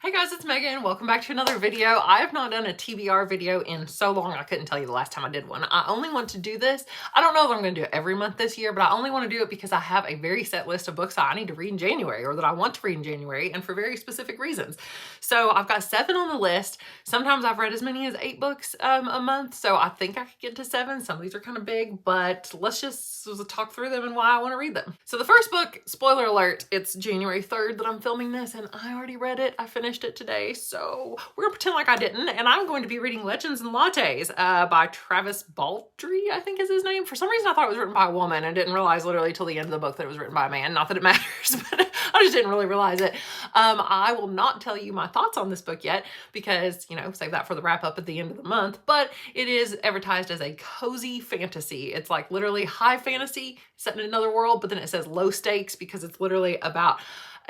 Hey guys, it's Megan. Welcome back to another video. I have not done a TBR video in so long I couldn't tell you the last time I did one. I only want to do this. I don't know if I'm going to do it every month this year, but I only want to do it because I have a very set list of books that I need to read in January or that I want to read in January and for very specific reasons. So I've got 7 on the list. Sometimes I've read as many as 8 books a month, so I think I could get to 7. Some of these are kind of big, but let's just talk through them and why I want to read them. So the first book, spoiler alert, it's January 3rd that I'm filming this and I already read it. I finished it today, so we're gonna pretend like I didn't, and I'm going to be reading Legends and Lattes by Travis Baldree, I think is his name. For some reason I thought it was written by a woman and didn't realize literally till the end of the book that it was written by a man. Not that it matters, but I just didn't really realize it. I will not tell you my thoughts on this book yet because, you know, save that for the wrap up at the end of the month, but it is advertised as a cozy fantasy. It's like literally high fantasy set in another world, but then it says low stakes because it's literally about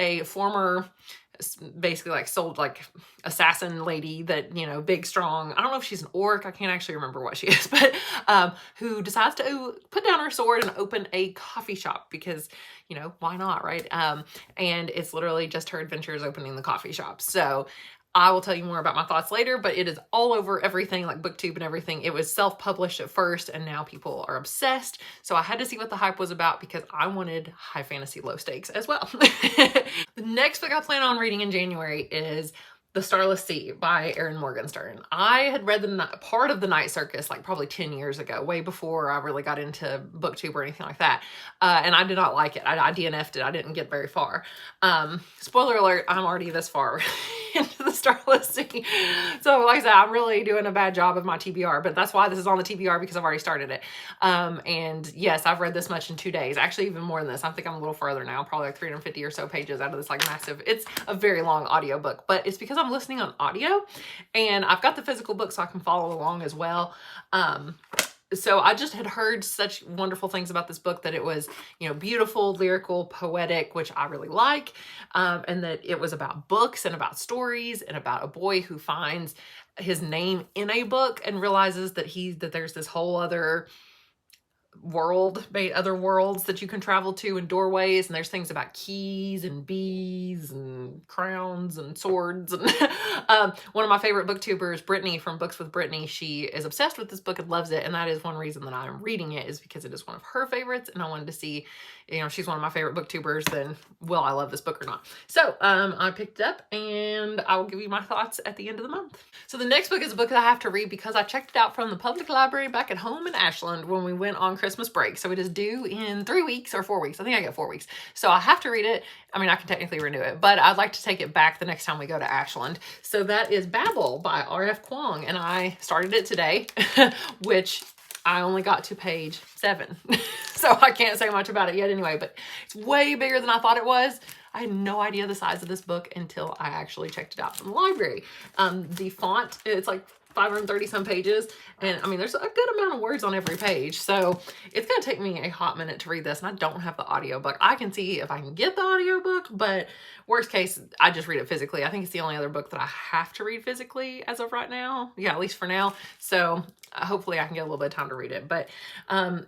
a former, basically like sold like assassin lady that, you know, big, strong. I don't know if she's an orc. I can't actually remember what she is, but who decides to put down her sword and open a coffee shop because, you know, why not, right? And it's literally just her adventures opening the coffee shop. So I will tell you more about my thoughts later, but it is all over everything, like BookTube and everything. It was self-published at first, and now people are obsessed. So I had to see what the hype was about because I wanted high fantasy, low stakes as well. The next book I plan on reading in January is The Starless Sea by Erin Morgenstern. I had read part of The Night Circus like probably 10 years ago, way before I really got into BookTube or anything like that. And I did not like it. I DNF'd it. I didn't get very far. Spoiler alert, I'm already this far into The Starless Sea. So like I said, I'm really doing a bad job of my TBR, but that's why this is on the TBR because I've already started it. And yes, I've read this much in 2 days, actually even more than this. I think I'm a little farther now, probably like 350 or so pages out of this like massive, it's a very long audiobook, but it's because I'm listening on audio and I've got the physical book so I can follow along as well. So I just had heard such wonderful things about this book that it was, you know, beautiful, lyrical, poetic, which I really like. And that it was about books and about stories and about a boy who finds his name in a book and realizes that there's this whole other world, other worlds that you can travel to and doorways, and there's things about keys and bees and crowns and swords. And one of my favorite booktubers, Brittany from Books with Brittany, she is obsessed with this book and loves it, and that is one reason that I'm reading it, is because it is one of her favorites, and I wanted to see, you know, she's one of my favorite booktubers, then will I love this book or not? So I picked it up and I will give you my thoughts at the end of the month. So the next book is a book that I have to read because I checked it out from the public library back at home in Ashland when we went on Christmas break. So it is due in 3 weeks or 4 weeks. I think I get 4 weeks. So I have to read it. I mean, I can technically renew it, but I'd like to take it back the next time we go to Ashland. So that is Babel by R.F. Kuang. And I started it today, which I only got to page 7. So I can't say much about it yet anyway, but it's way bigger than I thought it was. I had no idea the size of this book until I actually checked it out from the library. The font, it's like 530 some pages. And I mean, there's a good amount of words on every page. So it's going to take me a hot minute to read this. And I don't have the audiobook. I can see if I can get the audiobook, but worst case, I just read it physically. I think it's the only other book that I have to read physically as of right now. Yeah, at least for now. So hopefully I can get a little bit of time to read it. But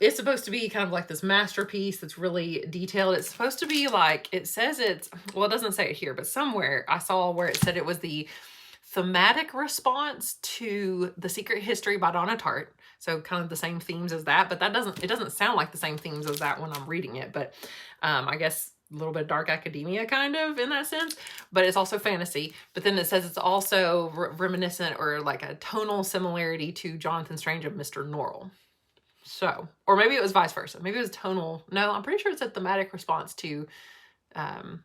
it's supposed to be kind of like this masterpiece that's really detailed. It's supposed to be like, it says it's, well, it doesn't say it here, but somewhere I saw where it said it was the thematic response to The Secret History by Donna Tartt. So kind of the same themes as that, but it doesn't sound like the same themes as that when I'm reading it. But I guess a little bit of dark academia kind of in that sense, but it's also fantasy. But then it says it's also reminiscent or like a tonal similarity to Jonathan Strange of Mr. Norrell. So, or maybe it was vice versa. Maybe it was tonal. No, I'm pretty sure it's a thematic response to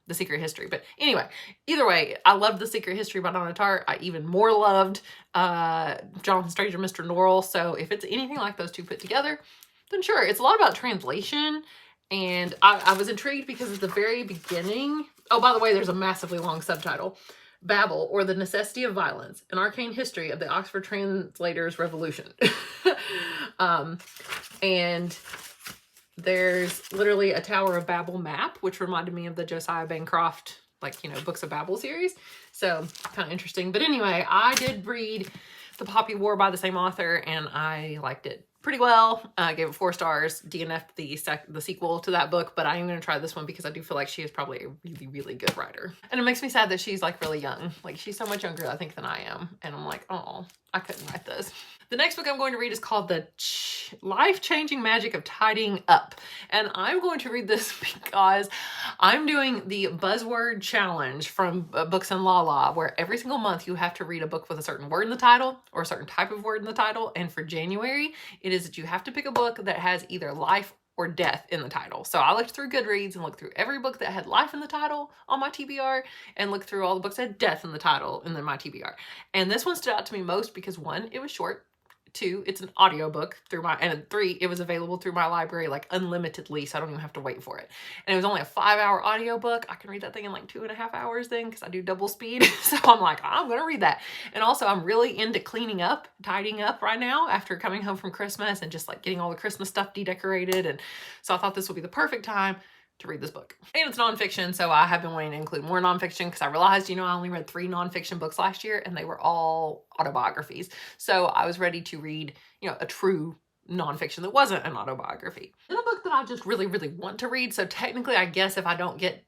The Secret History. But anyway, either way, I loved The Secret History by Donna Tartt. I even more loved Jonathan Strange of Mr. Norrell. So if it's anything like those two put together, then sure. It's a lot about translation. And I was intrigued because at the very beginning, oh, by the way, there's a massively long subtitle, Babel, or the Necessity of Violence, an Arcane History of the Oxford Translators Revolution. And there's literally a Tower of Babel map, which reminded me of the Josiah Bancroft, like, you know, Books of Babel series. So kind of interesting. But anyway, I did read The Poppy War by the same author, and I liked it pretty well. Gave it 4 stars, DNF'd the sequel to that book, but I am going to try this one because I do feel like she is probably a really, really good writer. And it makes me sad that she's like really young. Like she's so much younger, I think, than I am. And I'm like, oh, I couldn't write this. The next book I'm going to read is called The Life-Changing Magic of Tidying Up. And I'm going to read this because I'm doing the Buzzword Challenge from Books and Lala, where every single month you have to read a book with a certain word in the title or a certain type of word in the title. And for January, it is that you have to pick a book that has either life or death in the title. So I looked through Goodreads and looked through every book that had life in the title on my TBR and looked through all the books that had death in the title and then my TBR. And this one stood out to me most because 1, it was short. 2, it's an audiobook through my, and 3, it was available through my library like unlimitedly, so I don't even have to wait for it. And it was only a 5-hour audiobook. I can read that thing in like 2.5 hours then because I do double speed. So I'm like, I'm gonna read that. And also I'm really into cleaning up, tidying up right now after coming home from Christmas and just like getting all the Christmas stuff decorated. And so I thought this would be the perfect time to read this book. And it's nonfiction, so I have been wanting to include more nonfiction because I realized, I only read 3 nonfiction books last year and they were all autobiographies. So I was ready to read, a true nonfiction that wasn't an autobiography. And a book that I just really, really want to read. So technically, I guess if I don't get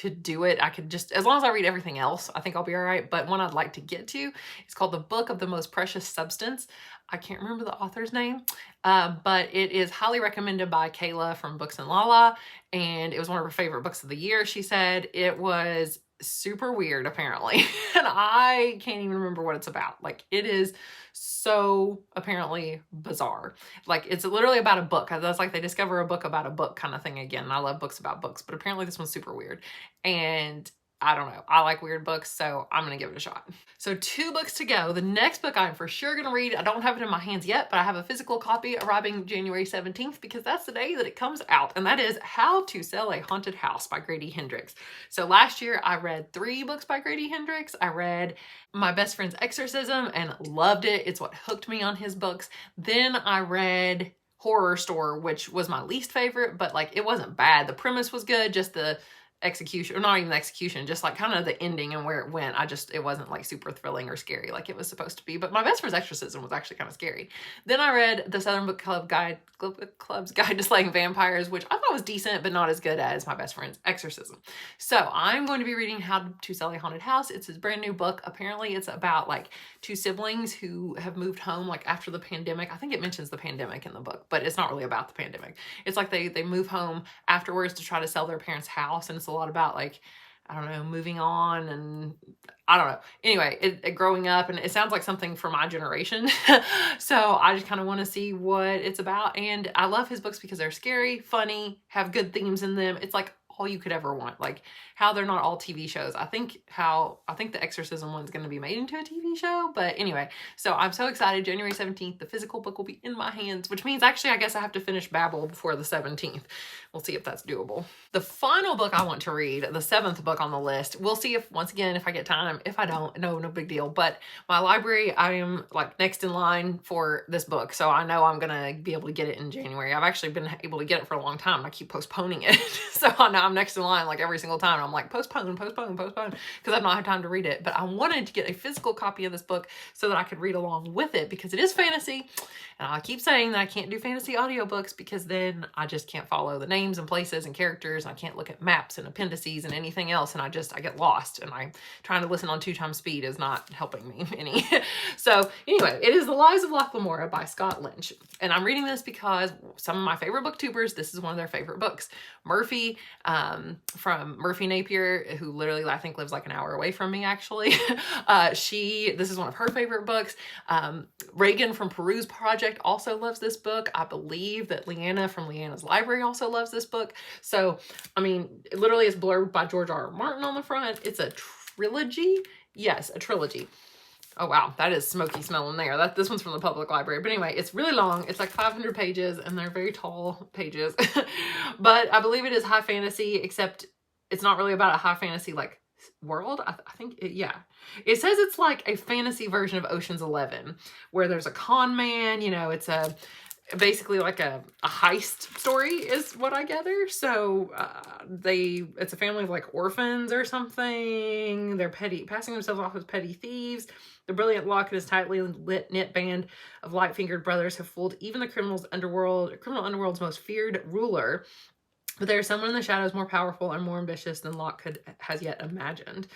to do it, I could just, as long as I read everything else, I think I'll be all right. But one I'd like to get to is called The Book of the Most Precious Substance. I can't remember the author's name, but it is highly recommended by Kayla from Books and Lala, and it was one of her favorite books of the year. She said it was super weird, apparently, and I can't even remember what it's about. Like, it is so apparently bizarre. Like, it's literally about a book. That's like they discover a book about a book kind of thing again. And I love books about books, but apparently this one's super weird. And I don't know. I like weird books, so I'm going to give it a shot. So 2 books to go. The next book I'm for sure going to read, I don't have it in my hands yet, but I have a physical copy arriving January 17th because that's the day that it comes out. And that is How to Sell a Haunted House by Grady Hendrix. So last year I read 3 books by Grady Hendrix. I read My Best Friend's Exorcism and loved it. It's what hooked me on his books. Then I read Horror Store, which was my least favorite, but like it wasn't bad. The premise was good, just the execution, or not even the execution, just like kind of the ending and where it went. It wasn't like super thrilling or scary like it was supposed to be. But My Best Friend's Exorcism was actually kind of scary. Then I read the Southern Book Club's Guide to Slaying Vampires, which I thought was decent, but not as good as My Best Friend's Exorcism. So I'm going to be reading How to Sell a Haunted House. It's his brand new book. Apparently it's about like 2 siblings who have moved home like after the pandemic. I think it mentions the pandemic in the book, but it's not really about the pandemic. It's like they move home afterwards to try to sell their parents' house, and it's a lot about like, I don't know, moving on, and I don't know. Anyway, it growing up, and it sounds like something for my generation. So I just kind of want to see what it's about. And I love his books because they're scary, funny, have good themes in them. It's like all you could ever want. Like how they're not all TV shows. I think the Exorcism one's going to be made into a TV show. But anyway, so I'm so excited. January 17th, the physical book will be in my hands, which means actually I guess I have to finish Babel before the 17th. We'll see if that's doable. The final book I want to read, the 7th book on the list, we'll see if, once again, if I get time. If I don't, no big deal. But my library, I am like next in line for this book. So I know I'm going to be able to get it in January. I've actually been able to get it for a long time. I keep postponing it. So I know I'm next in line like every single time. I'm like, postpone, because I've not had time to read it. But I wanted to get a physical copy of this book so that I could read along with it because it is fantasy. And I keep saying that I can't do fantasy audiobooks because then I just can't follow the names and places and characters. And I can't look at maps and appendices and anything else. And I get lost. And trying to listen on 2 times speed is not helping me any. So anyway, it is The Lives of Loch Lamora by Scott Lynch. And I'm reading this because some of my favorite booktubers, this is one of their favorite books. Murphy, from Murphy Napier, who literally I think lives like an hour away from me actually. This is one of her favorite books. Reagan from Peru's Project also loves this book. I believe that Leanna from Leanna's Library also loves this book. So, I mean, it literally is blurred by George R. R. Martin on the front. It's a trilogy. Yes, a trilogy. Oh, wow. That is smoky smelling there. This one's from the public library. But anyway, it's really long. It's like 500 pages and they're very tall pages. But I believe it is high fantasy, except it's not really about a high fantasy like world. I think, yeah. It says it's like a fantasy version of Ocean's 11, where there's a con man, it's a basically like a heist story is what I gather. So it's a family of like orphans or something. They're passing themselves off as petty thieves. The brilliant Loch and his tightly knit band of light-fingered brothers have fooled even the criminal underworld's most feared ruler. But there is someone in the shadows more powerful and more ambitious than Loch has yet imagined.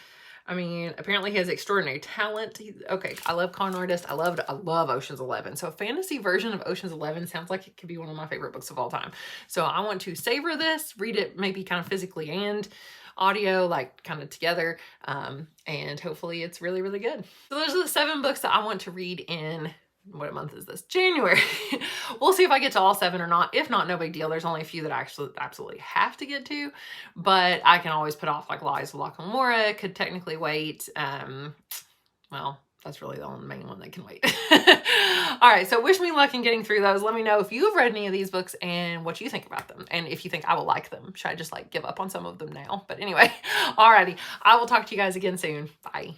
I mean, apparently he has extraordinary talent. Okay, I love con artist. I love Ocean's 11. So a fantasy version of Ocean's 11 sounds like it could be one of my favorite books of all time. So I want to savor this, read it maybe kind of physically and audio, like kind of together. And hopefully it's really, really good. So those are the 7 books that I want to read in, what month is this? January. We'll see if I get to all 7 or not. If not, no big deal. There's only a few that I actually absolutely have to get to, but I can always put off like Lies of Loch and Lamora. Could technically wait. Well, that's really the only main one that can wait. All right, so wish me luck in getting through those. Let me know if you have read any of these books and what you think about them, and if you think I will like them. Should I just like give up on some of them now? But anyway, alrighty, I will talk to you guys again soon. Bye.